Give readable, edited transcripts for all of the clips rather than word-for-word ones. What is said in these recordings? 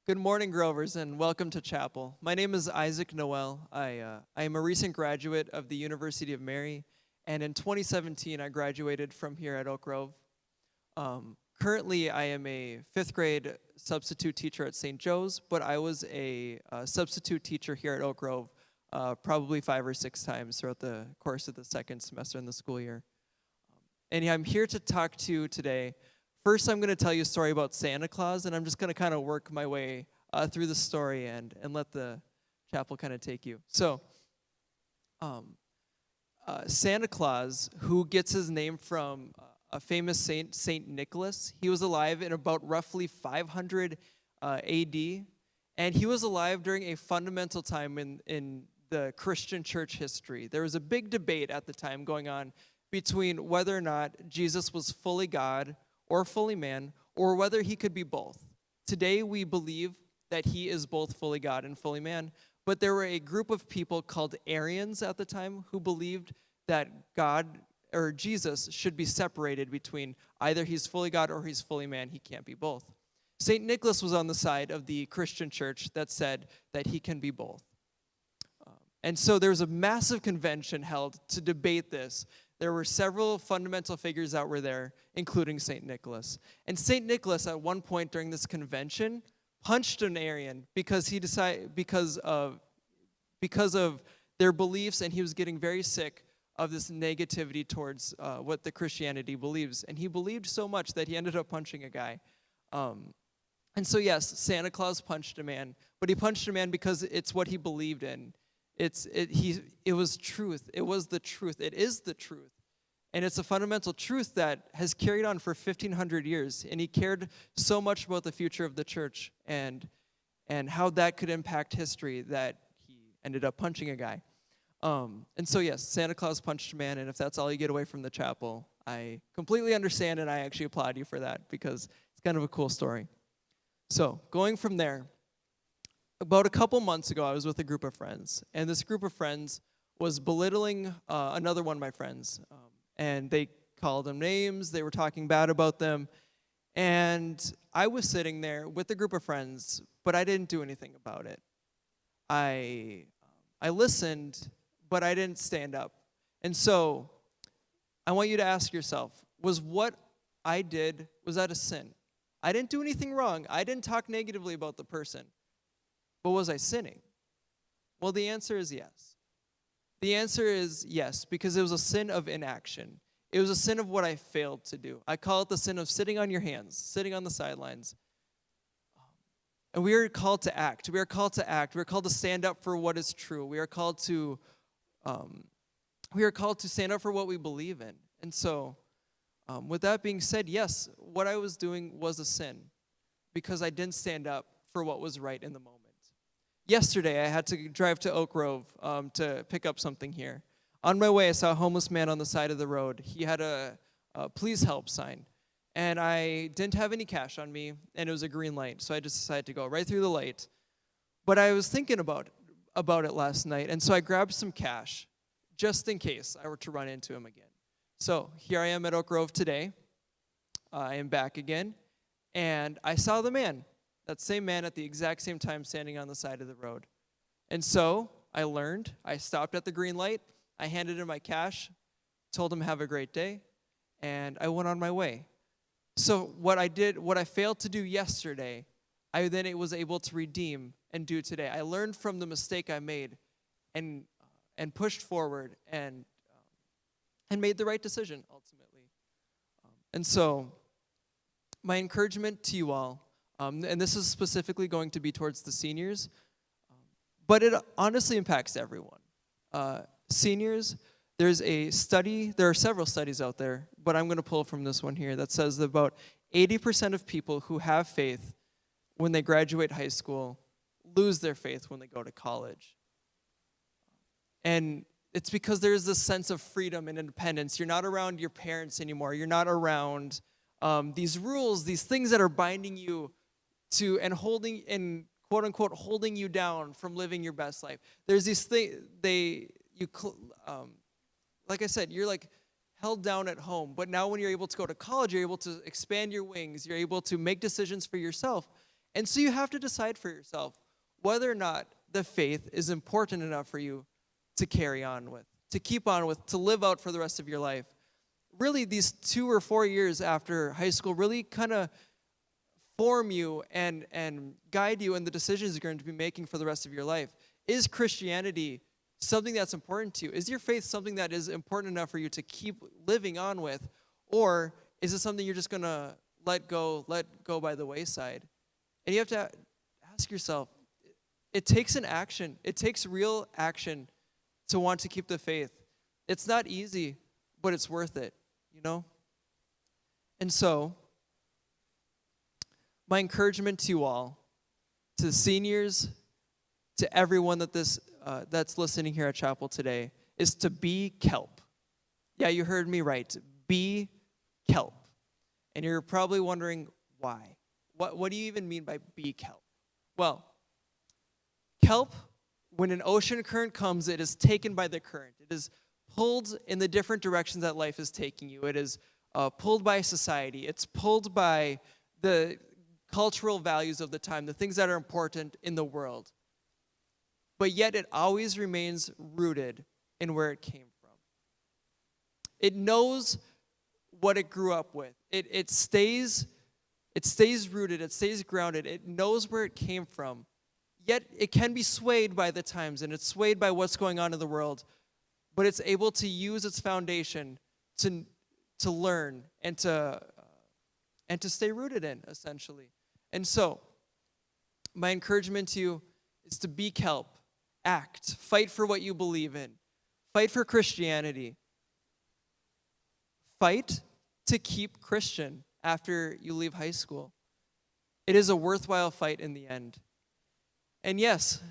Good morning, Grovers, and welcome to chapel. My name is Isaac Noel. I am a recent graduate of the University of Mary, and in 2017, I graduated from here at Oak Grove. Currently, I am a fifth grade substitute teacher at St. Joe's, but I was a substitute teacher here at Oak Grove probably 5 or 6 times throughout the course of the second semester in the school year. And I'm here to talk to you today. First, I'm going to tell you a story about Santa Claus, and I'm just going to kind of work my way through the story and let the chapel kind of take you. So, Santa Claus, who gets his name from a famous saint, Saint Nicholas, he was alive in about roughly 500 AD, and he was alive during a fundamental time in the Christian church history. There was a big debate at the time going on between whether or not Jesus was fully God or fully man, or whether he could be both. Today we believe that he is both fully God and fully man, but there were a group of people called Arians at the time who believed that God or Jesus should be separated between either he's fully God or he's fully man. He can't be both. St. Nicholas was on the side of the Christian church that said that he can be both. And so there was a massive convention held to debate this. There were several fundamental figures that were there, including St. Nicholas. And St. Nicholas, at one point during this convention, punched an Arian because of their beliefs, and he was getting very sick of this negativity towards what the Christianity believes. And he believed so much that he ended up punching a guy. And so yes, Santa Claus punched a man, but he punched a man because it's what he believed in. It was truth. It was the truth. It is the truth. And it's a fundamental truth that has carried on for 1,500 years. And he cared so much about the future of the church and how that could impact history that he ended up punching a guy. And so yes, Santa Claus punched a man, and if that's all you get away from the chapel, I completely understand, and I actually applaud you for that because it's kind of a cool story. So going from there, about a couple months ago, I was with a group of friends, and this group of friends was belittling another one of my friends, and they called them names, they were talking bad about them, and I was sitting there with a group of friends, but I didn't do anything about it. I listened, but I didn't stand up. And so I want you to ask yourself, was what I did, was that a sin? I didn't do anything wrong. I didn't talk negatively about the person. But was I sinning? Well, the answer is yes. The answer is yes, because it was a sin of inaction. It was a sin of what I failed to do. I call it the sin of sitting on your hands, sitting on the sidelines. And we are called to act. We are called to act. We are called to stand up for what is true. We are called to stand up for what we believe in. And so, with that being said, yes, what I was doing was a sin because I didn't stand up for what was right in the moment. Yesterday, I had to drive to Oak Grove to pick up something here. On my way, I saw a homeless man on the side of the road. He had a please help sign. And I didn't have any cash on me, and it was a green light, so I just decided to go right through the light. But I was thinking about it last night, and so I grabbed some cash just in case I were to run into him again. So here I am at Oak Grove today. I am back again, and I saw the man. That same man at the exact same time standing on the side of the road. And so I learned, I stopped at the green light, I handed him my cash, told him have a great day, and I went on my way. So what I failed to do yesterday, I then was able to redeem and do today. I learned from the mistake I made and pushed forward and made the right decision ultimately. And so my encouragement to you all, and this is specifically going to be towards the seniors, but it honestly impacts everyone. Seniors, there's a study, there are several studies out there, but I'm going to pull from this one here that says that about 80% of people who have faith when they graduate high school lose their faith when they go to college. And it's because there's this sense of freedom and independence. You're not around your parents anymore. You're not around these rules, these things that are binding you to and holding and quote unquote holding you down from living your best life. There's these things like I said, you're like held down at home, but now when you're able to go to college, you're able to expand your wings. You're able to make decisions for yourself, And so you have to decide for yourself whether or not the faith is important enough for you to carry on with, to keep on with, to live out for the rest of your life. Really, these 2 or 4 years after high school really kind of form you and guide you in the decisions you're going to be making for the rest of your life. Is Christianity something that's important to you? Is your faith something that is important enough for you to keep living on with? Or is it something you're just going to let go by the wayside? And you have to ask yourself, it takes an action. It takes real action to want to keep the faith. It's not easy, but it's worth it, you know? And so, my encouragement to you all, to the seniors, to everyone that's listening here at chapel today, is to be Kelp. Yeah, you heard me right. Be Kelp. And you're probably wondering why. What do you even mean by be Kelp? Well, Kelp, when an ocean current comes, it is taken by the current. It is pulled in the different directions that life is taking you. It is pulled by society. It's pulled by the cultural values of the time, the things that are important in the world. But yet it always remains rooted in where it came from. It knows what it grew up with. It stays rooted, it stays grounded. It knows where it came from. Yet it can be swayed by the times, and it's swayed by what's going on in the world. But it's able to use its foundation to learn and to stay rooted in, essentially. And so, my encouragement to you is to be Kelp. Act. Fight for what you believe in. Fight for Christianity. Fight to keep Christian after you leave high school. It is a worthwhile fight in the end. And yes,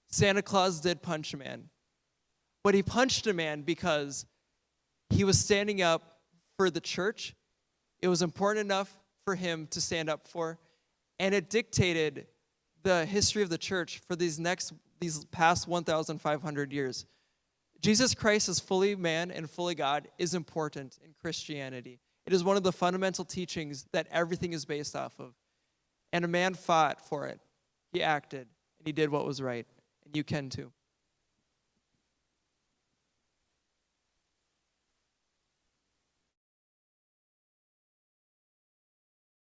Santa Claus did punch a man. But he punched a man because he was standing up for the church. It was important enough for him to stand up for, and it dictated the history of the church for these past 1,500 years. Jesus Christ as fully man and fully God is important in Christianity. It is one of the fundamental teachings that everything is based off of. And a man fought for it. He acted, and he did what was right. And you can too.